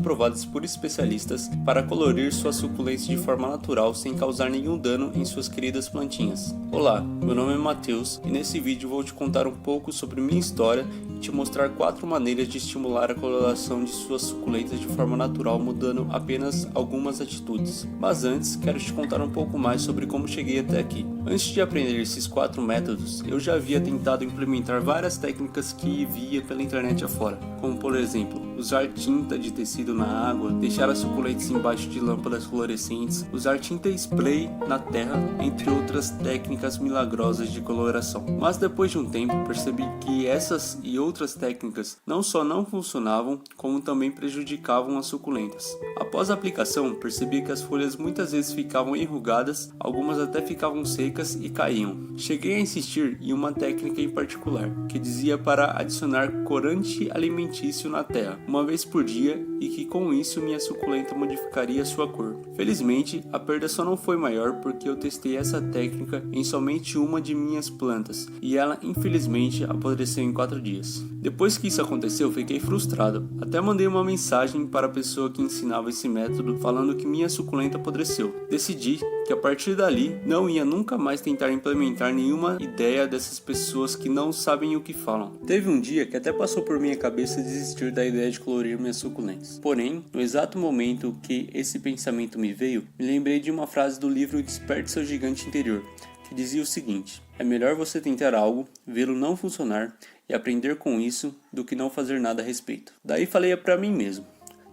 comprovadas por especialistas para colorir suas suculentas de forma natural sem causar nenhum dano em suas queridas plantinhas. Olá, meu nome é Matheus e nesse vídeo vou te contar um pouco sobre minha história e te mostrar 4 maneiras de estimular a coloração de suas suculentas de forma natural mudando apenas algumas atitudes. Mas antes, quero te contar um pouco mais sobre como cheguei até aqui. Antes de aprender esses 4 métodos, eu já havia tentado implementar várias técnicas que via pela internet afora, como por exemplo, usar tinta de tecido na água, deixar as suculentas embaixo de lâmpadas fluorescentes, usar tinta spray na terra, entre outras técnicas milagrosas de coloração. Mas depois de um tempo, percebi que essas e outras técnicas não só não funcionavam, como também prejudicavam as suculentas. Após a aplicação, percebi que as folhas muitas vezes ficavam enrugadas, algumas até ficavam secas e caíam. Cheguei a insistir em uma técnica em particular, que dizia para adicionar corante alimentício na terra, uma vez por dia, e que com isso minha suculenta modificaria sua cor. Felizmente, a perda só não foi maior porque eu testei essa técnica em somente uma de minhas plantas, e ela infelizmente apodreceu em 4 dias. Depois que isso aconteceu, fiquei frustrado. Até mandei uma mensagem para a pessoa que ensinava esse método falando que minha suculenta apodreceu. Decidi que a partir dali não ia nunca mais tentar implementar nenhuma ideia dessas pessoas que não sabem o que falam. Teve um dia que até passou por minha cabeça desistir da ideia de colorir minhas suculentas. Porém, no exato momento que esse pensamento me veio, me lembrei de uma frase do livro Desperte Seu Gigante Interior, que dizia o seguinte: é melhor você tentar algo, vê-lo não funcionar e aprender com isso do que não fazer nada a respeito. Daí falei pra mim mesmo: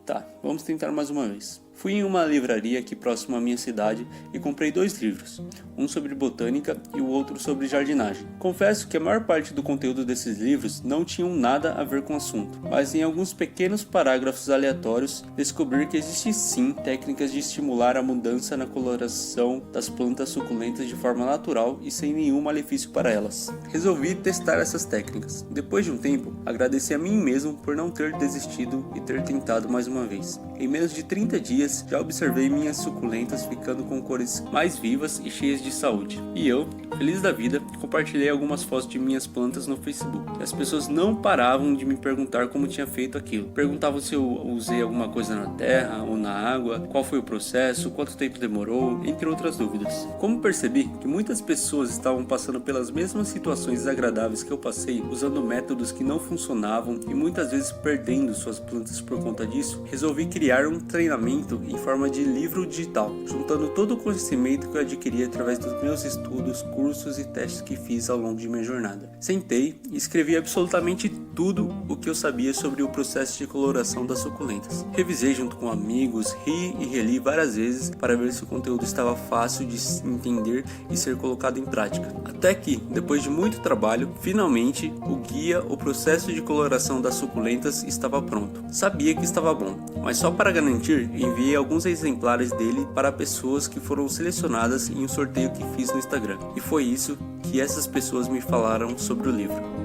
tá, vamos tentar mais uma vez. Fui em uma livraria aqui próximo à minha cidade e comprei 2 livros, um sobre botânica e o outro sobre jardinagem. Confesso que a maior parte do conteúdo desses livros não tinham nada a ver com o assunto, mas em alguns pequenos parágrafos aleatórios descobri que existe sim técnicas de estimular a mudança na coloração das plantas suculentas de forma natural e sem nenhum malefício para elas. Resolvi testar essas técnicas. Depois de um tempo, agradeci a mim mesmo por não ter desistido e ter tentado mais uma vez. Em menos de 30 dias, já observei minhas suculentas ficando com cores mais vivas e cheias de saúde. E eu, feliz da vida, compartilhei algumas fotos de minhas plantas no Facebook. E as pessoas não paravam de me perguntar como tinha feito aquilo. Perguntavam se eu usei alguma coisa na terra ou na água, qual foi o processo, quanto tempo demorou, entre outras dúvidas. Como percebi que muitas pessoas estavam passando pelas mesmas situações desagradáveis que eu passei, usando métodos que não funcionavam e muitas vezes perdendo suas plantas por conta disso, resolvi criar um treinamento em forma de livro digital, juntando todo o conhecimento que eu adquiri através dos meus estudos, cursos e testes que fiz ao longo de minha jornada. Sentei e escrevi absolutamente tudo o que eu sabia sobre o processo de coloração das suculentas. Revisei junto com amigos, ri e reli várias vezes para ver se o conteúdo estava fácil de entender e ser colocado em prática. Até que, depois de muito trabalho, finalmente o guia, o processo de coloração das suculentas estava pronto. Sabia que estava bom, mas só para garantir, enviei alguns exemplares dele para pessoas que foram selecionadas em um sorteio que fiz no Instagram. E foi isso que essas pessoas me falaram sobre o livro.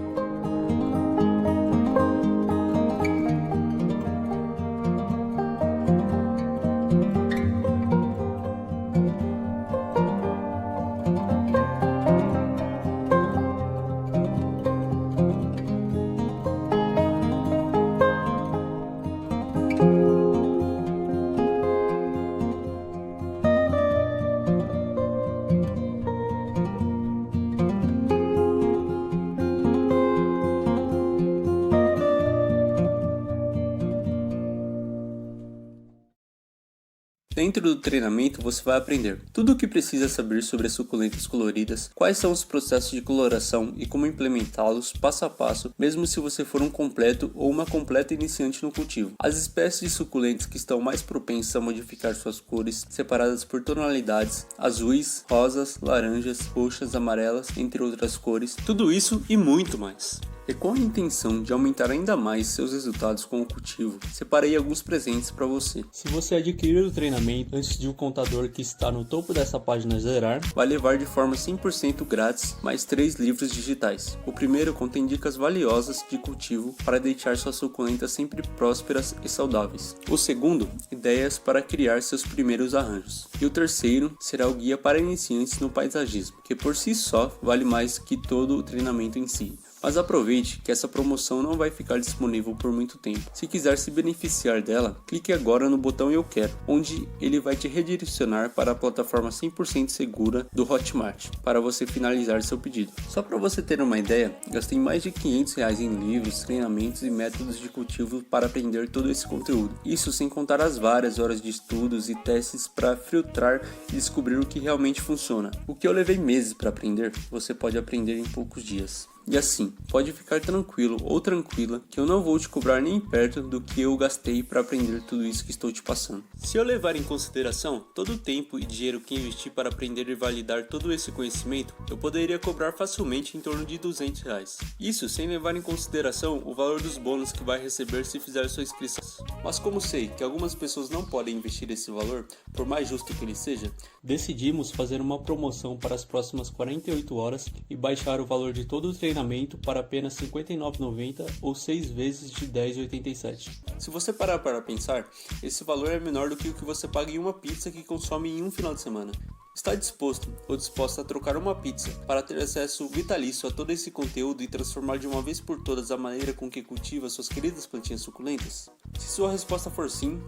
Dentro do treinamento você vai aprender tudo o que precisa saber sobre as suculentas coloridas, quais são os processos de coloração e como implementá-los passo a passo, mesmo se você for um completo ou uma completa iniciante no cultivo. As espécies de suculentas que estão mais propensas a modificar suas cores, separadas por tonalidades, azuis, rosas, laranjas, roxas, amarelas, entre outras cores, tudo isso e muito mais. E com a intenção de aumentar ainda mais seus resultados com o cultivo, separei alguns presentes para você. Se você adquirir o treinamento antes de um contador que está no topo dessa página zerar, vai levar de forma 100% grátis mais 3 livros digitais. O primeiro contém dicas valiosas de cultivo para deixar suas suculentas sempre prósperas e saudáveis. O segundo, ideias para criar seus primeiros arranjos. E o terceiro será o guia para iniciantes no paisagismo, que por si só vale mais que todo o treinamento em si. Mas aproveite que essa promoção não vai ficar disponível por muito tempo. Se quiser se beneficiar dela, clique agora no botão Eu Quero, onde ele vai te redirecionar para a plataforma 100% segura do Hotmart, para você finalizar seu pedido. Só para você ter uma ideia, gastei mais de R$500 em livros, treinamentos e métodos de cultivo para aprender todo esse conteúdo. Isso sem contar as várias horas de estudos e testes para filtrar e descobrir o que realmente funciona. O que eu levei meses para aprender, você pode aprender em poucos dias. E assim, pode ficar tranquilo ou tranquila que eu não vou te cobrar nem perto do que eu gastei para aprender tudo isso que estou te passando. Se eu levar em consideração todo o tempo e dinheiro que investi para aprender e validar todo esse conhecimento, eu poderia cobrar facilmente em torno de R$200. Isso sem levar em consideração o valor dos bônus que vai receber se fizer sua inscrição. Mas como sei que algumas pessoas não podem investir esse valor, por mais justo que ele seja, decidimos fazer uma promoção para as próximas 48 horas e baixar o valor de todo o treinamento para apenas R$ 59,90 ou 6 vezes de R$ 10,87. Se você parar para pensar, esse valor é menor do que o que você paga em uma pizza que consome em um final de semana. Está disposto ou disposta a trocar uma pizza para ter acesso vitalício a todo esse conteúdo e transformar de uma vez por todas a maneira com que cultiva suas queridas plantinhas suculentas? Se sua resposta for sim,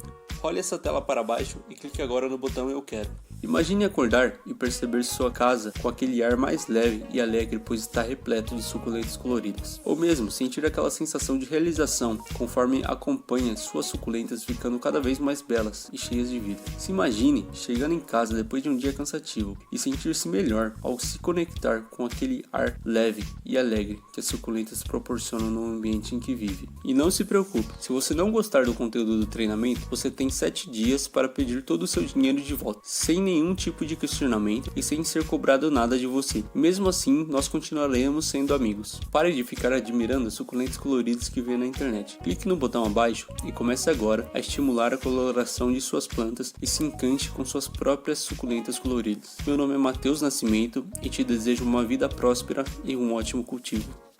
role essa tela para baixo e clique agora no botão Eu Quero. Imagine acordar e perceber sua casa com aquele ar mais leve e alegre, pois está repleto de suculentas coloridas. Ou mesmo sentir aquela sensação de realização conforme acompanha suas suculentas ficando cada vez mais belas e cheias de vida. Se imagine chegando em casa depois de um dia cansativo e sentir-se melhor ao se conectar com aquele ar leve e alegre que as suculentas proporcionam no ambiente em que vive. E não se preocupe, se você não gostar do conteúdo do treinamento, você tem 7 dias para pedir todo o seu dinheiro de volta, sem nenhum tipo de questionamento e sem ser cobrado nada de você. Mesmo assim, nós continuaremos sendo amigos. Pare de ficar admirando as suculentas coloridas que vê na internet. Clique no botão abaixo e comece agora a estimular a coloração de suas plantas e se encante com suas próprias suculentas coloridas. Meu nome é Matheus Nascimento e te desejo uma vida próspera e um ótimo cultivo.